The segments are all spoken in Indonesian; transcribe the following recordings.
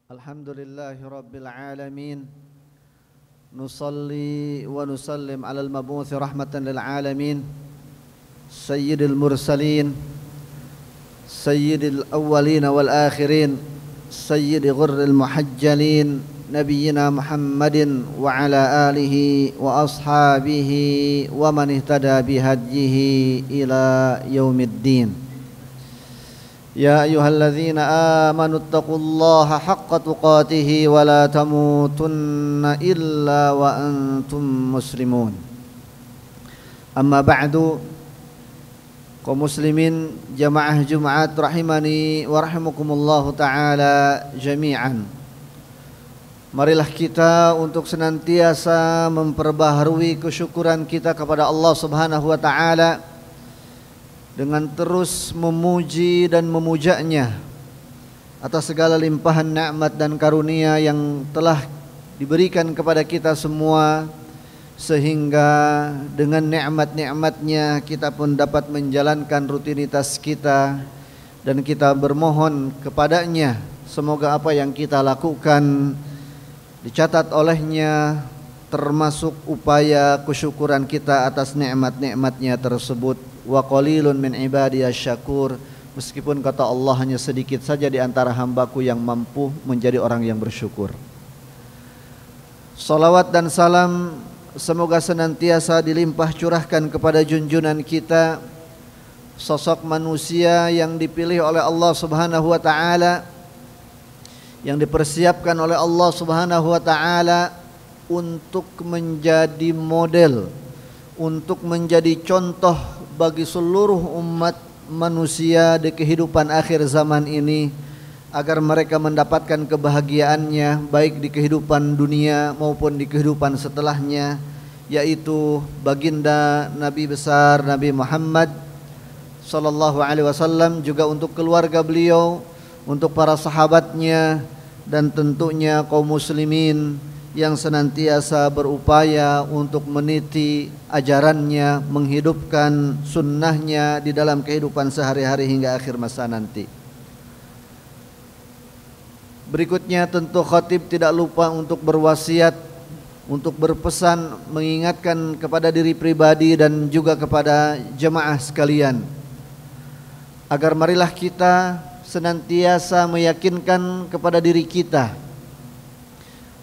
Alhamdulillahi Rabbil Alamin. Nusalli wa nusallim ala al-mabuthi rahmatan lil alamin, Sayyidil mursalin, Sayyidil awwalin wal akhirin, Sayyidi ghurril muhajjalin, Nabiyyina Muhammadin wa ala alihi wa ashabihi wa man ihtada bihadyihi ila yaumiddin. يا أيها الذين آمنوا اتقوا الله حق تقاته ولا تموتن إلا وأنتم مسلمون. أما بعد, kaum muslimin jamaah Jumat rahimani wa rahimakumullahu ta'ala jami'an. Marilah kita untuk senantiasa memperbaharui kesyukuran kita kepada Allah Subhanahu wa ta'ala dengan terus memuji dan memujanya atas segala limpahan nikmat dan karunia yang telah diberikan kepada kita semua, sehingga dengan nikmat-nikmatnya kita pun dapat menjalankan rutinitas kita, dan kita bermohon kepadanya semoga apa yang kita lakukan dicatat olehnya termasuk upaya kesyukuran kita atas nikmat-nikmatnya tersebut. Wa qalilun min ibadiyasy syakur, meskipun kata Allah hanya sedikit saja di antara hambaku yang mampu menjadi orang yang bersyukur. Salawat dan salam semoga senantiasa dilimpah curahkan kepada junjungan kita, sosok manusia yang dipilih oleh Allah Subhanahu wa taala, yang dipersiapkan oleh Allah Subhanahu wa taala untuk menjadi model, untuk menjadi contoh bagi seluruh umat manusia di kehidupan akhir zaman ini, agar mereka mendapatkan kebahagiaannya baik di kehidupan dunia maupun di kehidupan setelahnya, yaitu baginda Nabi besar Nabi Muhammad sallallahu alaihi wasallam, juga untuk keluarga beliau, untuk para sahabatnya, dan tentunya kaum muslimin yang senantiasa berupaya untuk meniti ajarannya, menghidupkan sunnahnya di dalam kehidupan sehari-hari hingga akhir masa nanti. Berikutnya tentu khatib tidak lupa untuk berwasiat, untuk berpesan, mengingatkan kepada diri pribadi dan juga kepada jemaah sekalian, agar marilah kita senantiasa meyakinkan kepada diri kita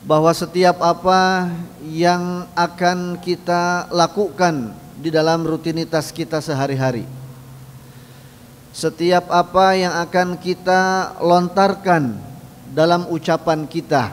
bahwa setiap apa yang akan kita lakukan di dalam rutinitas kita sehari-hari, setiap apa yang akan kita lontarkan dalam ucapan kita,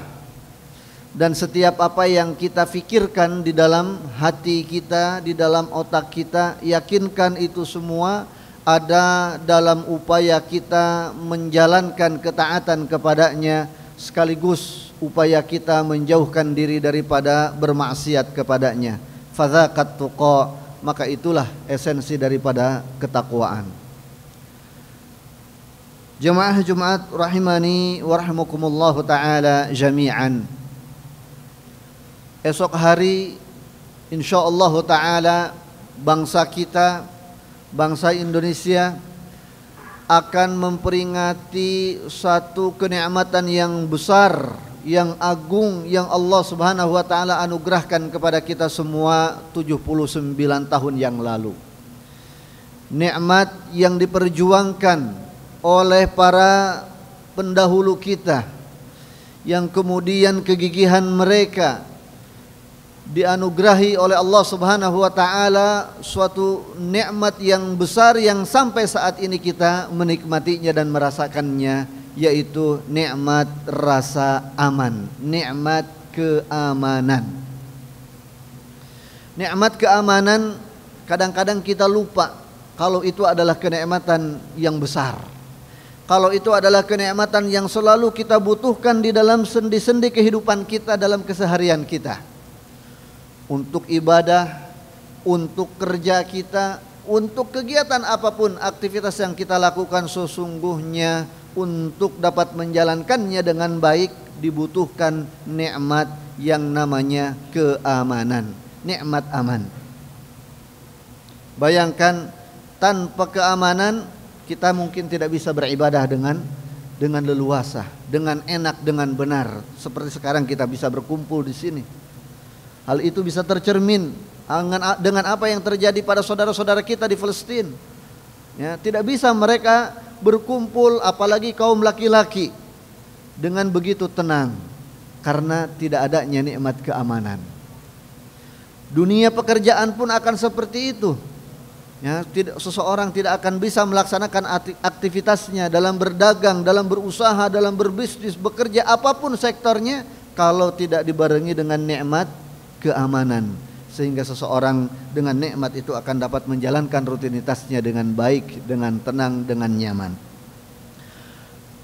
dan setiap apa yang kita fikirkan di dalam hati kita, di dalam otak kita, yakinkan itu semua ada dalam upaya kita menjalankan ketaatan kepadanya, sekaligus upaya kita menjauhkan diri daripada bermaksiat kepadanya. Fadzaqat tuqa, maka itulah esensi daripada ketakwaan. Jemaah Jumat rahimani wa rahimakumullahu taala jami'an. Esok hari insyaallah taala bangsa kita, bangsa Indonesia akan memperingati satu kenikmatan yang besar, yang agung, yang Allah Subhanahu wa taala anugerahkan kepada kita semua 79 tahun yang lalu. Nikmat yang diperjuangkan oleh para pendahulu kita, yang kemudian kegigihan mereka dianugerahi oleh Allah Subhanahu wa taala, suatu nikmat yang besar yang sampai saat ini kita menikmatinya dan merasakannya, yaitu nikmat rasa aman, nikmat keamanan. Nikmat keamanan kadang-kadang kita lupa kalau itu adalah kenikmatan yang besar, kalau itu adalah kenikmatan yang selalu kita butuhkan di dalam sendi-sendi kehidupan kita, dalam keseharian kita, untuk ibadah, untuk kerja kita, untuk kegiatan apapun, aktivitas yang kita lakukan, sesungguhnya untuk dapat menjalankannya dengan baik dibutuhkan nikmat yang namanya keamanan, nikmat aman. Bayangkan, tanpa keamanan kita mungkin tidak bisa beribadah dengan dengan leluasa, dengan enak, dengan benar. Seperti sekarang kita bisa berkumpul di sini. Hal itu bisa tercermin dengan apa yang terjadi pada saudara-saudara kita di Palestina. Ya, tidak bisa mereka berkumpul, apalagi kaum laki-laki, dengan begitu tenang karena tidak adanya nikmat keamanan. Dunia pekerjaan pun akan seperti itu. Ya, seseorang tidak akan bisa melaksanakan aktivitasnya dalam berdagang, dalam berusaha, dalam berbisnis, bekerja apapun sektornya kalau tidak dibarengi dengan nikmat keamanan, sehingga seseorang dengan nikmat itu akan dapat menjalankan rutinitasnya dengan baik, dengan tenang, dengan nyaman.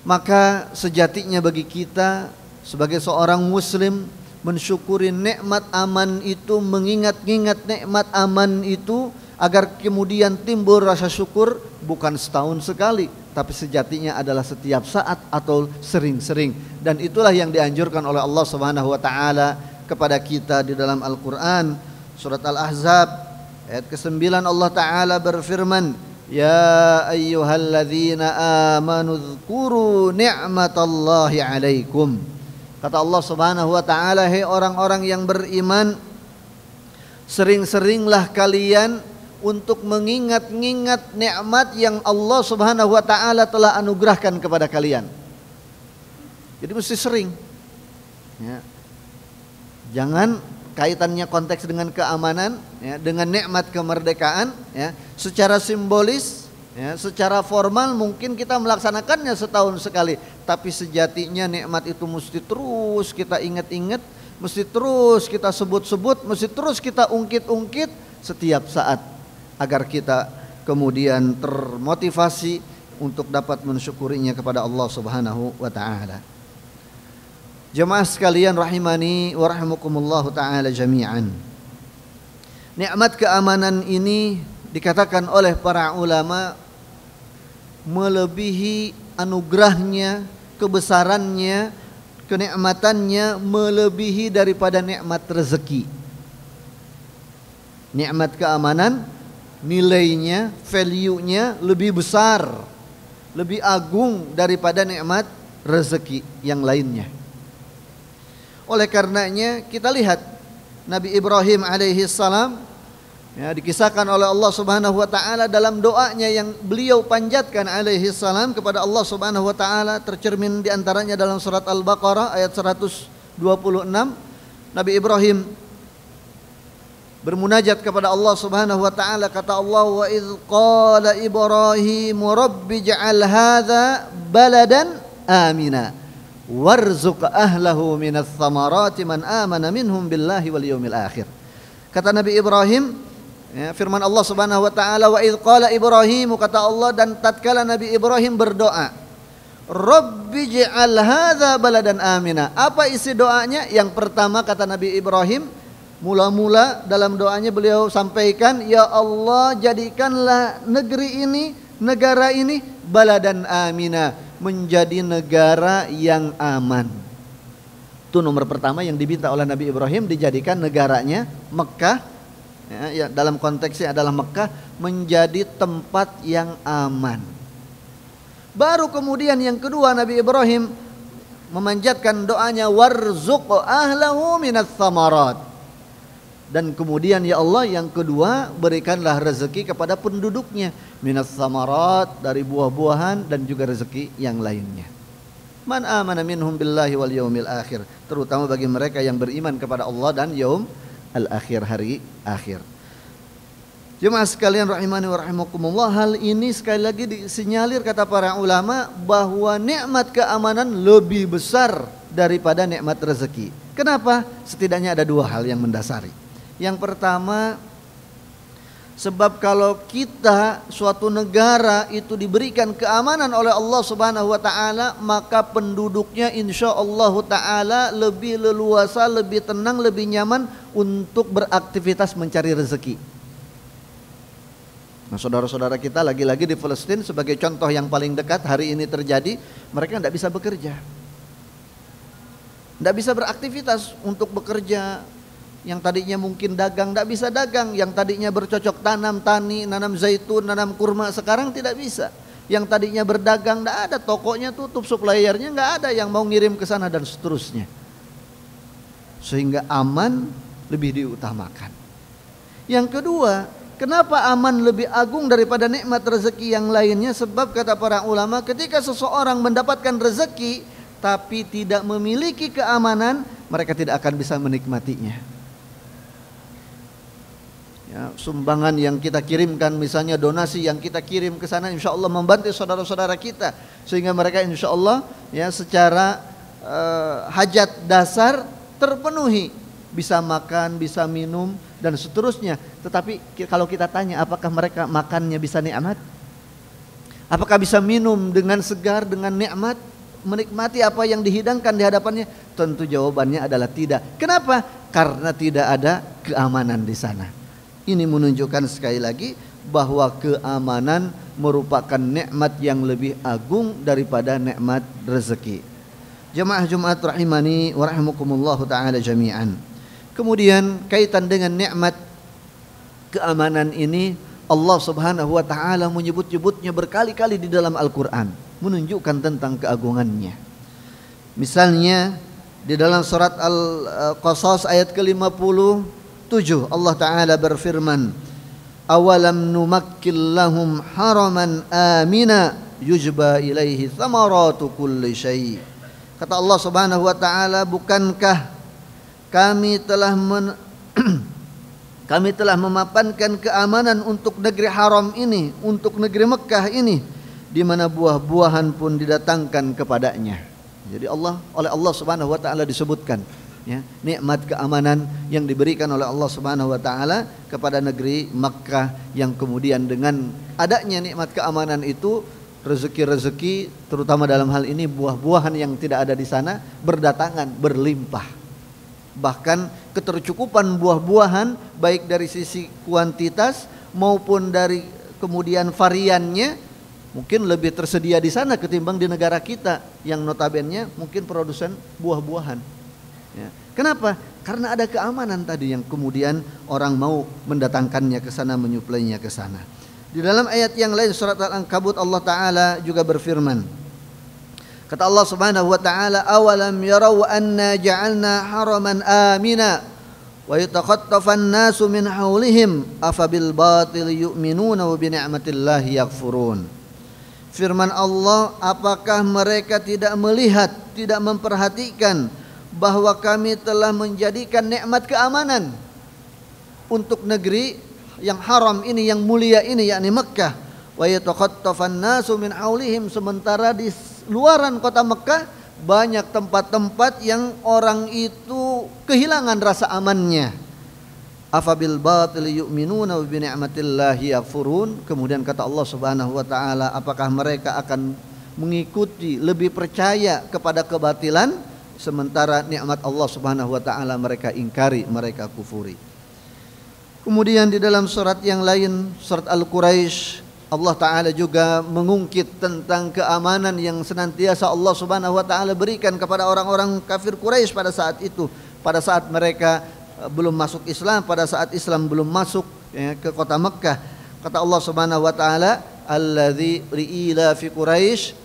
Maka sejatinya bagi kita sebagai seorang muslim mensyukuri nikmat aman itu, mengingat-ingat nikmat aman itu, agar kemudian timbul rasa syukur bukan setahun sekali, tapi sejatinya adalah setiap saat atau sering-sering. Dan itulah yang dianjurkan oleh Allah Subhanahu wa taala kepada kita di dalam Al-Qur'an. Surat Al-Ahzab ayat ke-9 Allah taala berfirman, "Ya ayyuhalladzina amanu dzkuru ni'matallahi 'alaikum." Kata Allah Subhanahu wa taala, "Hai orang-orang yang beriman, sering-seringlah kalian untuk mengingat-ingat nikmat yang Allah Subhanahu wa taala telah anugerahkan kepada kalian." Jadi mesti sering. Ya. Jangan kaitannya konteks dengan keamanan, ya, dengan nikmat kemerdekaan, ya, secara simbolis, ya, secara formal mungkin kita melaksanakannya setahun sekali, tapi sejatinya nikmat itu mesti terus kita ingat-ingat, mesti terus kita sebut-sebut, mesti terus kita ungkit-ungkit setiap saat, agar kita kemudian termotivasi untuk dapat mensyukurinya kepada Allah Subhanahu wa taala. Jemaah sekalian rahimani wa rahimakumullah taala jami'an. Nikmat keamanan ini dikatakan oleh para ulama melebihi anugerahnya, kebesarannya, kenikmatannya melebihi daripada nikmat rezeki. Nikmat keamanan nilainya, value-nya lebih besar, lebih agung daripada nikmat rezeki yang lainnya. Oleh karenanya kita lihat Nabi Ibrahim alaihi salam, ya, dikisahkan oleh Allah Subhanahu wa taala dalam doanya yang beliau panjatkan alaihi salam kepada Allah Subhanahu wa taala, tercermin di antaranya dalam surat Al-Baqarah ayat 126. Nabi Ibrahim bermunajat kepada Allah Subhanahu wa taala, kata Allah, "Wa idz qala Ibrahim rabbi ij'al hadza baladan amina warzuq ahlahu minas thamarati man amana minhum billahi wal yawmil akhir." Kata Nabi Ibrahim, ya, firman Allah Subhanahu wa taala, "Wa idz qala Ibrahim," kata Allah, dan tatkala Nabi Ibrahim berdoa, "Rabbi ij'al hadza baladan amina." Apa isi doanya? Yang pertama kata Nabi Ibrahim, mula-mula dalam doanya beliau sampaikan, "Ya Allah, jadikanlah negeri ini, negara ini baladan amina, menjadi negara yang aman." Itu nomor pertama yang diminta oleh Nabi Ibrahim, dijadikan negaranya Mekah, ya, dalam konteksnya adalah Mekah, menjadi tempat yang aman. Baru kemudian yang kedua Nabi Ibrahim memanjatkan doanya, "Warzuq ahlahu minas thamarat." Dan kemudian ya Allah yang kedua, berikanlah rezeki kepada penduduknya minas samarat, dari buah-buahan dan juga rezeki yang lainnya. Man amana minhum billahi wal yaumil akhir, terutama bagi mereka yang beriman kepada Allah dan yaum al-akhir, hari akhir. Jemaah sekalian rahimani wa rahimakumullah, hal ini sekali lagi disinyalir kata para ulama bahwa nikmat keamanan lebih besar daripada nikmat rezeki. Kenapa? Setidaknya ada dua hal yang mendasari. Yang pertama, sebab kalau kita suatu negara itu diberikan keamanan oleh Allah Subhanahu wa taala, maka penduduknya insyaallah taala lebih leluasa, lebih tenang, lebih nyaman untuk beraktivitas mencari rezeki. Nah, saudara-saudara kita lagi-lagi di Palestina sebagai contoh yang paling dekat hari ini terjadi, mereka tidak bisa bekerja. Tidak bisa beraktivitas untuk bekerja. Yang tadinya mungkin dagang, tidak bisa dagang. Yang tadinya bercocok tanam, tani, nanam zaitun, nanam kurma, sekarang tidak bisa. Yang tadinya berdagang tidak ada, tokonya tutup, suppliernya nggak ada yang mau ngirim ke sana dan seterusnya. Sehingga aman lebih diutamakan. Yang kedua, kenapa aman lebih agung daripada nikmat rezeki yang lainnya? Sebab kata para ulama, ketika seseorang mendapatkan rezeki tapi tidak memiliki keamanan, mereka tidak akan bisa menikmatinya. Ya, sumbangan yang kita kirimkan, misalnya donasi yang kita kirim ke sana, insya Allah membantu saudara-saudara kita sehingga mereka insya Allah ya secara hajat dasar terpenuhi, bisa makan, bisa minum dan seterusnya. Tetapi kalau kita tanya, apakah mereka makannya bisa nikmat? Apakah bisa minum dengan segar, dengan nikmat, menikmati apa yang dihidangkan di hadapannya? Tentu jawabannya adalah tidak. Kenapa? Karena tidak ada keamanan di sana. Ini menunjukkan sekali lagi bahwa keamanan merupakan nikmat yang lebih agung daripada nikmat rezeki. Jemaah Jumat rahimani wa rahimakumullahu taala jami'an. Kemudian kaitan dengan nikmat keamanan ini, Allah Subhanahu wa taala menyebut-nyebutnya berkali-kali di dalam Al-Qur'an, menunjukkan tentang keagungannya. Misalnya di dalam surat Al-Qasas ayat ke-57 Allah Ta'ala berfirman, awalam numakkil lahum haraman amina yujba ilaihi thamaratu kulli syai'. Kata Allah Subhanahu wa taala, bukankah kami telah memapankan keamanan untuk negeri haram ini, untuk negeri Mekah ini, di mana buah-buahan pun didatangkan kepadanya. Jadi oleh Allah Subhanahu wa taala disebutkan ya, nikmat keamanan yang diberikan oleh Allah Subhanahu wa taala kepada negeri Makkah, yang kemudian dengan adanya nikmat keamanan itu rezeki-rezeki, terutama dalam hal ini buah-buahan yang tidak ada di sana, berdatangan berlimpah. Bahkan ketercukupan buah-buahan baik dari sisi kuantitas maupun dari kemudian variannya mungkin lebih tersedia di sana ketimbang di negara kita yang notabene mungkin produsen buah-buahan. Ya. Kenapa? Karena ada keamanan tadi yang kemudian orang mau mendatangkannya ke sana, menyuplainya ke sana. Di dalam ayat yang lain surat Al-Ankabut Allah Ta'ala juga berfirman. Kata Allah Subhanahu wa taala, awalam yarau anna ja'alna haraman amina wa yatakhattafan nasu min haulihim afabil batil yu'minuna wa bi ni'matillahi yakfurun. Firman Allah, apakah mereka tidak melihat, tidak memperhatikan bahwa kami telah menjadikan nikmat keamanan untuk negeri yang haram ini, yang mulia ini, yakni Mekah. Wa yatakhattafan nasu min haulihim, sementara di luaran kota Mekah banyak tempat-tempat yang orang itu kehilangan rasa amannya. Afabil batil yu'minuna wa bi ni'matillahi yakfurun. Kemudian kata Allah Subhanahu wa taala, apakah mereka akan mengikuti, lebih percaya kepada kebatilan, sementara nikmat Allah Subhanahu wa taala mereka ingkari, mereka kufuri. Kemudian di dalam surat yang lain, surat Al-Quraisy, Allah Ta'ala juga mengungkit tentang keamanan yang senantiasa Allah Subhanahu wa taala berikan kepada orang-orang kafir Quraisy pada saat itu, pada saat mereka belum masuk Islam, pada saat Islam belum masuk ya, ke kota Mekah. Kata Allah Subhanahu wa taala, alladzi ila fi Quraisy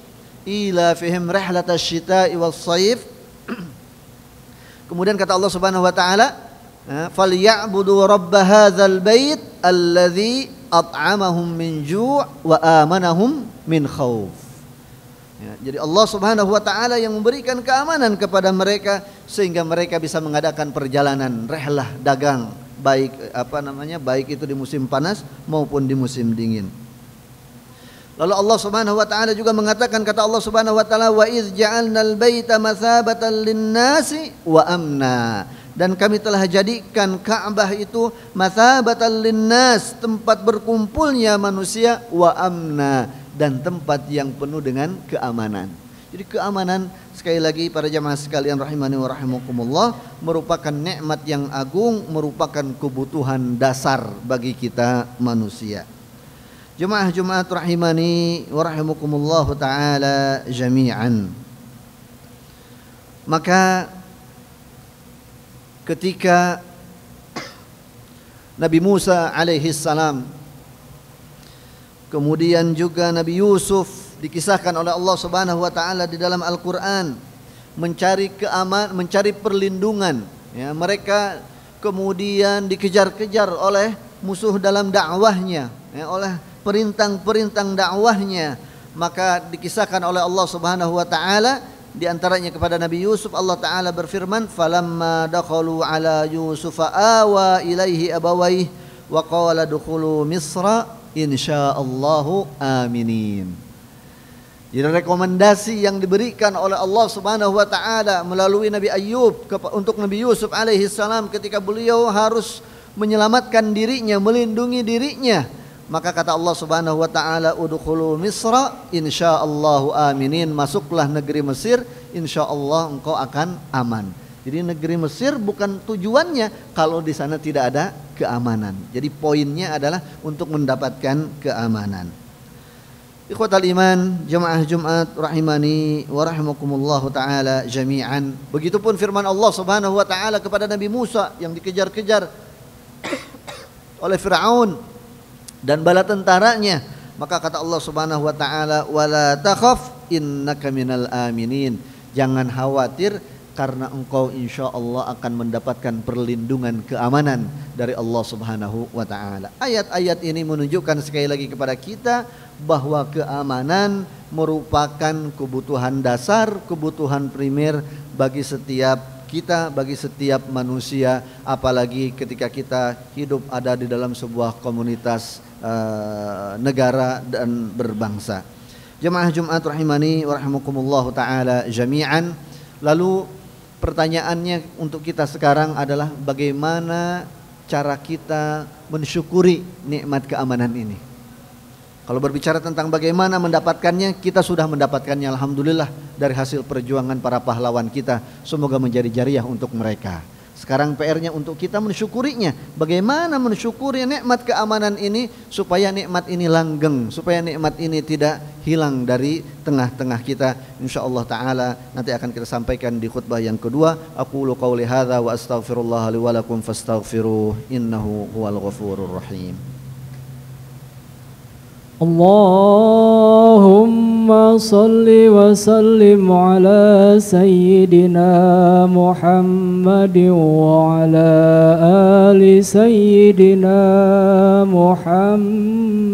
ila fihim rihlatash shita'i was shaif. Kemudian kata Allah Subhanahu wa taala, falyabudu rabb hadzal bait alladzi at'amahum min ju' wa amanahum min khauf. Ya, jadi Allah Subhanahu wa taala yang memberikan keamanan kepada mereka sehingga mereka bisa mengadakan perjalanan rehlah dagang, baik baik itu di musim panas maupun di musim dingin. Lalu Allah Subhanahu wa taala juga mengatakan, kata Allah Subhanahu wa taala, wa idz ja'alnal baita mathabatan lin-nasi wa amna. Dan kami telah jadikan Ka'bah itu mathabatan lin-nas, tempat berkumpulnya manusia, wa amna, dan tempat yang penuh dengan keamanan. Jadi keamanan, sekali lagi para jamaah sekalian rahimani wa rahimakumullah, merupakan nikmat yang agung, merupakan kebutuhan dasar bagi kita manusia. Jemaah Jumat rahimani wa rahimakumullah ta'ala jami'an. Maka ketika Nabi Musa alaihi salam Kemudian juga Nabi Yusuf dikisahkan oleh Allah Subhanahu wa taala di dalam Al-Qur'an mencari perlindungan, ya, mereka kemudian dikejar-kejar oleh musuh dalam dakwahnya, ya, oleh perintang-perintang dakwahnya. Maka dikisahkan oleh Allah Subhanahu wa taala di antaranya kepada Nabi Yusuf, Allah taala berfirman, "Falamma dakhalu ala Yusufa awa ilaihi abawaihi wa qala dukhulu Misra insyaallahu aminin." Jadi rekomendasi yang diberikan oleh Allah Subhanahu wa taala melalui Nabi Ayub untuk Nabi Yusuf alaihi salam ketika beliau harus menyelamatkan dirinya, melindungi dirinya. Maka kata Allah Subhanahu wa taala, "Udkhulu Misra insyaallahu aminin." Masuklah negeri Mesir, insyaallah engkau akan aman. Jadi negeri Mesir bukan tujuannya kalau di sana tidak ada keamanan. Jadi poinnya adalah untuk mendapatkan keamanan. Ikhwatal iman, jemaah Jumat rahimani wa rahimakumullah taala jami'an. Begitupun firman Allah Subhanahu wa taala kepada Nabi Musa yang dikejar-kejar oleh Firaun dan bala tentaranya. Maka kata Allah Subhanahu wa taala, "Wala takhaf innaka minal aminin." Jangan khawatir karena engkau insyaallah akan mendapatkan perlindungan keamanan dari Allah Subhanahu wa taala. Ayat-ayat ini menunjukkan sekali lagi kepada kita bahwa keamanan merupakan kebutuhan dasar, kebutuhan primer bagi setiap kita, bagi setiap manusia, apalagi ketika kita hidup ada di dalam sebuah komunitas negara dan berbangsa. Jemaah Jumat rahimani wa rahimakumullah taala jami'an. Lalu pertanyaannya untuk kita sekarang adalah bagaimana cara kita mensyukuri nikmat keamanan ini. Kalau berbicara tentang bagaimana mendapatkannya, kita sudah mendapatkannya alhamdulillah dari hasil perjuangan para pahlawan kita. Semoga menjadi jariah untuk mereka. Sekarang PR-nya untuk kita mensyukurinya. Bagaimana mensyukuri nikmat keamanan ini supaya nikmat ini langgeng, supaya nikmat ini tidak hilang dari tengah-tengah kita. Insyaallah taala nanti akan kita sampaikan di khutbah yang kedua. Aqulu qauli hadza wa astaghfirullah li wa lakum fastaghfiruh innahu huwal ghafurur rahim. Allahumma salli wa sallim ala sayyidina Muhammad wa ala ali sayyidina Muhammad.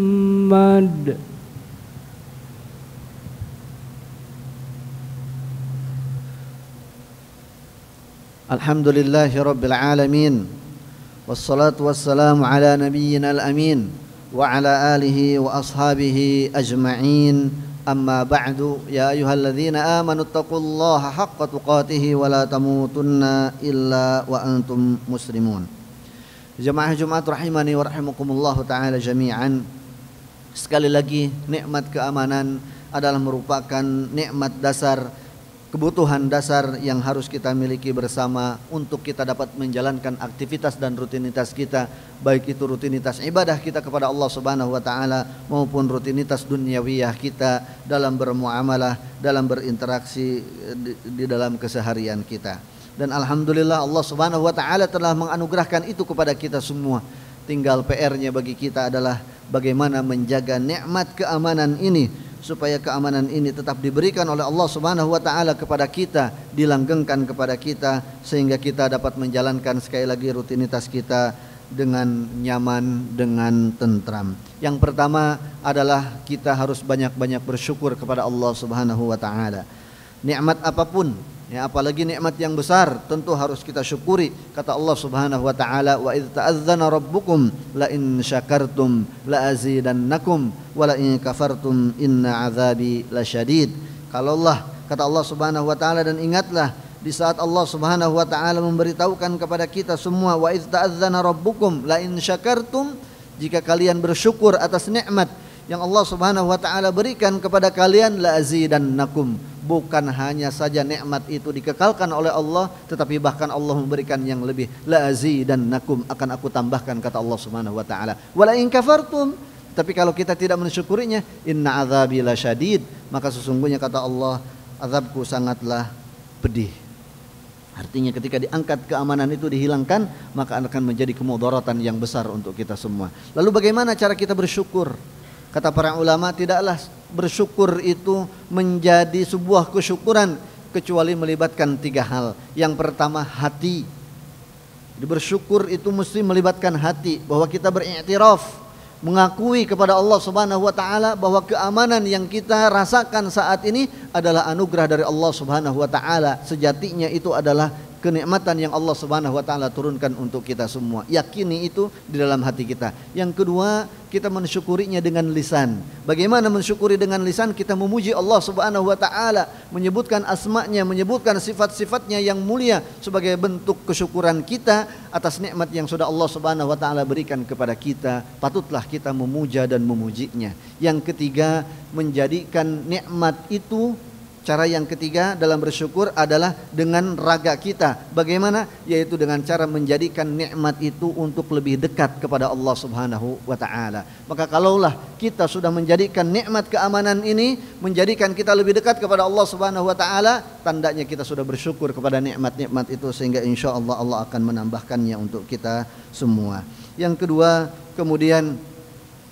Alhamdulillahi rabbil alamin. Wassalatu wassalamu ala nabiyyina al-amin wa ala alihi wa ashabihi ajma'in. Amma ba'du, ya ayyuhalladzina amanu taqullaha haqqa tuqatih wa la tamutunna illa wa antum muslimun. Jemaah Jumat rahimani wa rahimakumullah taala jami'an. Sekali lagi, nikmat keamanan adalah merupakan nikmat dasar, kebutuhan dasar yang harus kita miliki bersama untuk kita dapat menjalankan aktivitas dan rutinitas kita, baik itu rutinitas ibadah kita kepada Allah Subhanahu wa taala maupun rutinitas dunyawiyah kita dalam bermuamalah, dalam berinteraksi di dalam keseharian kita. Dan alhamdulillah Allah Subhanahu wa taala telah menganugerahkan itu kepada kita semua. Tinggal PR-nya bagi kita adalah bagaimana menjaga nikmat keamanan ini supaya keamanan ini tetap diberikan oleh Allah Subhanahu wa taala kepada kita, dilanggengkan kepada kita sehingga kita dapat menjalankan sekali lagi rutinitas kita dengan nyaman, dengan tentram. Yang pertama adalah kita harus banyak-banyak bersyukur kepada Allah Subhanahu wa taala. Nikmat apapun, ya, apalagi nikmat yang besar, tentu harus kita syukuri. Kata Allah Subhanahu wa taala, "Wa idz ta'adzana rabbukum la in syakartum la azidannakum wa la in kafartum inna 'adzabi lasyadid." Kalau Allah, kata Allah Subhanahu wa taala, dan ingatlah di saat Allah Subhanahu wa taala memberitahukan kepada kita semua, "Wa idz ta'adzana rabbukum la in syakartum," jika kalian bersyukur atas nikmat yang Allah Subhanahu wa taala berikan kepada kalian, la azidannakum. Bukan hanya saja nikmat itu dikekalkan oleh Allah, tetapi bahkan Allah memberikan yang lebih. La azidannakum, akan aku tambahkan, kata Allah Subhanahu wa taala. Wala in kafartum, tapi kalau kita tidak mensyukurinya, inna azabi lasyadid, maka sesungguhnya kata Allah, azabku sangatlah pedih. Artinya ketika diangkat keamanan itu dihilangkan, maka akan menjadi kemudaratan yang besar untuk kita semua. Lalu bagaimana cara kita bersyukur? Kata para ulama, tidaklah bersyukur itu menjadi sebuah kesyukuran kecuali melibatkan 3 hal. Yang pertama, hati. Jadi bersyukur itu mesti melibatkan hati, bahwa kita beriktiraf, mengakui kepada Allah Subhanahu wa taala bahwa keamanan yang kita rasakan saat ini adalah anugerah dari Allah Subhanahu wa taala. Sejatinya itu adalah kenikmatan yang Allah Subhanahu wa taala turunkan untuk kita semua. Yakini itu di dalam hati kita. Yang kedua, kita mensyukurinya dengan lisan. Bagaimana mensyukuri dengan lisan? Kita memuji Allah Subhanahu wa taala, menyebutkan asma-Nya, menyebutkan sifat-sifatnya yang mulia sebagai bentuk kesyukuran kita atas nikmat yang sudah Allah Subhanahu wa taala berikan kepada kita. Patutlah kita memuja dan memujinya. Yang ketiga, menjadikan nikmat itu, cara yang ketiga dalam bersyukur adalah dengan raga kita. Bagaimana? Yaitu dengan cara menjadikan nikmat itu untuk lebih dekat kepada Allah Subhanahu wa taala. Maka kalaulah kita sudah menjadikan nikmat keamanan ini menjadikan kita lebih dekat kepada Allah Subhanahu wa taala, tandanya kita sudah bersyukur kepada nikmat-nikmat itu, sehingga insyaallah Allah akan menambahkannya untuk kita semua. Yang kedua, kemudian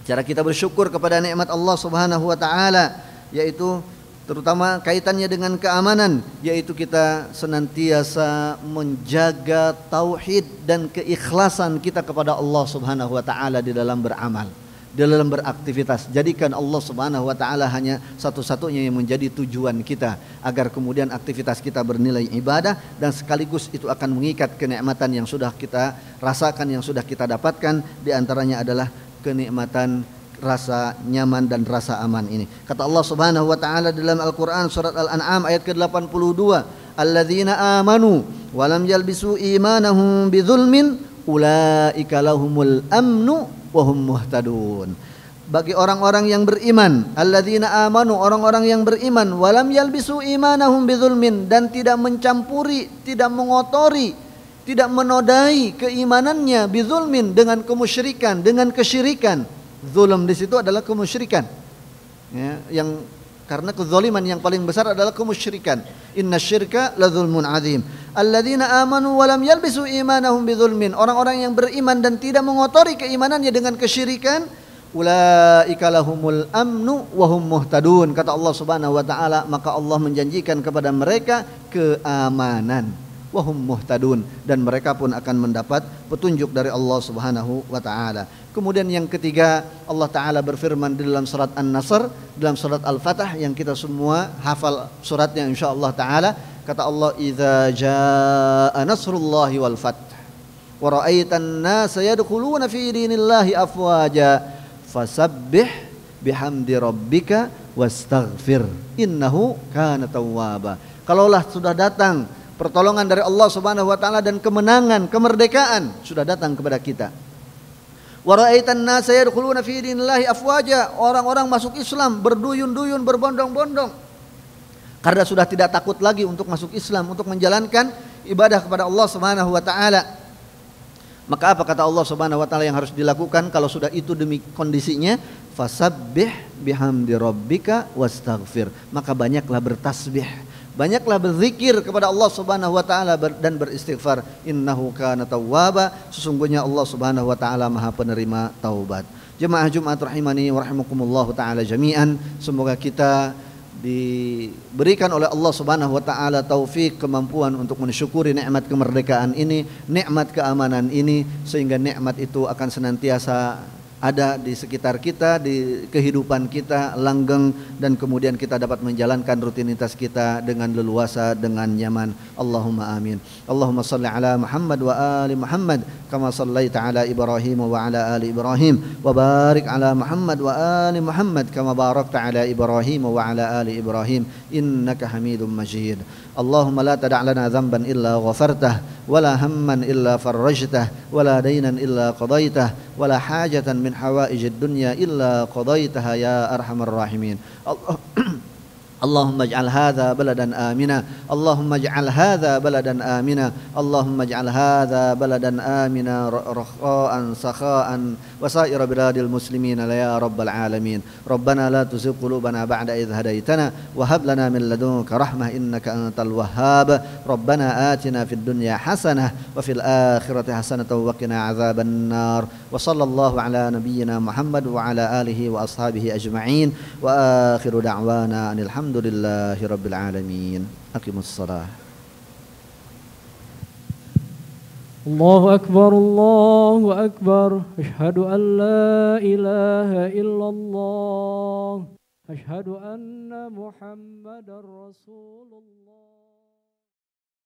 cara kita bersyukur kepada nikmat Allah Subhanahu wa taala, yaitu terutama kaitannya dengan keamanan, yaitu kita senantiasa menjaga tauhid dan keikhlasan kita kepada Allah Subhanahu wa taala di dalam beramal, di dalam beraktivitas. Jadikan Allah Subhanahu wa taala hanya satu-satunya yang menjadi tujuan kita, agar kemudian aktivitas kita bernilai ibadah, dan sekaligus itu akan mengikat kenikmatan yang sudah kita rasakan, yang sudah kita dapatkan. Di antaranya adalah kenikmatan rasa nyaman dan rasa aman ini. Kata Allah Subhanahu wa taala dalam Al-Qur'an surat Al-An'am ayat ke-82, "Alladzina amanu wa lam yalbisu imanahum bidzulmin ulaika lahumul amnu wa hum muhtadun." Bagi orang-orang yang beriman, alladzina amanu, orang-orang yang beriman, wa lam yalbisu imanahum bidzulmin, dan tidak mencampuri, tidak mengotori, tidak menodai keimanannya bidzulmin, dengan kemusyrikan, dengan kesyirikan. Zulm di situ adalah kemusyrikan, ya, yang karena kezaliman yang paling besar adalah kemusyrikan. Inna syirka la zulmun azim. Alladzina amanu wa lam yalbisu imanahum bidzulmin, orang-orang yang beriman dan tidak mengotori keimanannya dengan kesyirikan, ulaika lahumul amnu wa hum muhtadun. Kata Allah Subhanahu wa taala, maka Allah menjanjikan kepada mereka keamanan, wa hum muhtadun, dan mereka pun akan mendapat petunjuk dari Allah Subhanahu wa taala. Kemudian yang ketiga, Allah Ta'ala berfirman di dalam surat An-Nasr, dalam surat Al-Fatah yang kita semua hafal suratnya insyaallah Ta'ala. Kata Allah, "Idza jaa nasrullahi wal fath wa ra'aitan nasa yadkhuluna fi dinillahi afwaja fasabbih bihamdi rabbika wastaghfir innahu kana tawwaba." Kalaulah sudah datang pertolongan dari Allah Subhanahu wa taala dan kemenangan, kemerdekaan sudah datang kepada kita. Wa ra'aitan nasa yadkhuluna fi dinillahi afwaja, orang-orang masuk Islam berduyun-duyun, berbondong-bondong, karena sudah tidak takut lagi untuk masuk Islam, untuk menjalankan ibadah kepada Allah Subhanahu wa taala. Maka apa kata Allah Subhanahu wa taala yang harus dilakukan kalau sudah itu demi kondisinya? Fasabbih bihamdi rabbika wastaghfir. Maka banyaklah bertasbih, banyaklah berzikir kepada Allah Subhanahu wa taala dan beristighfar. Innahu kana tawwaba, sesungguhnya Allah Subhanahu wa taala Maha penerima taubat. Jemaah Jumat rahimani wa rahimakumullah taala jami'an, semoga kita diberikan oleh Allah Subhanahu wa taala taufik, kemampuan untuk mensyukuri nikmat kemerdekaan ini, nikmat keamanan ini, sehingga nikmat itu akan senantiasa ada di sekitar kita, di kehidupan kita langgeng, dan kemudian kita dapat menjalankan rutinitas kita dengan leluasa, dengan nyaman. Allahumma amin. Allahumma salli ala Muhammad wa ali Muhammad kama sallaita ala Ibrahim wa ala ali Ibrahim, wa barik ala Muhammad wa ali Muhammad kama barakta ala Ibrahim wa ala ali Ibrahim innaka Hamidum Majid. Allahumma la tada' lana dhanban illa ghafartah, wala hamman illa farrajtah, wala daynan illa qadaitah, wala hajatan min hawaijid dunya illa qadaitaha ya arhamar rahimin. اللهم اجعل هذا بلدا آمنا اللهم اجعل هذا بلدا آمنا اللهم اجعل هذا بلدا آمنا رخاء سخاء وسائر بلاد المسلمين يا رب العالمين. ربنا لا تزغ قلوبنا بعد إذ هديتنا وهب لنا من لدنك رحمة إنك أنت الوهاب. ربنا آتنا في الدنيا حسنة وفي الآخرة حسنة وقنا عذاب النار. Wa sallallahu ala nabiyyina Muhammad wa ala alihi wa ashabihi ajma'in. Wa akhiru da'wana alhamdulillahi rabbil alamin. Aqimus shalah. Allahu akbar, Allahu akbar. Asyhadu an la ilaha illallah. Asyhadu anna Muhammadar Rasulullah.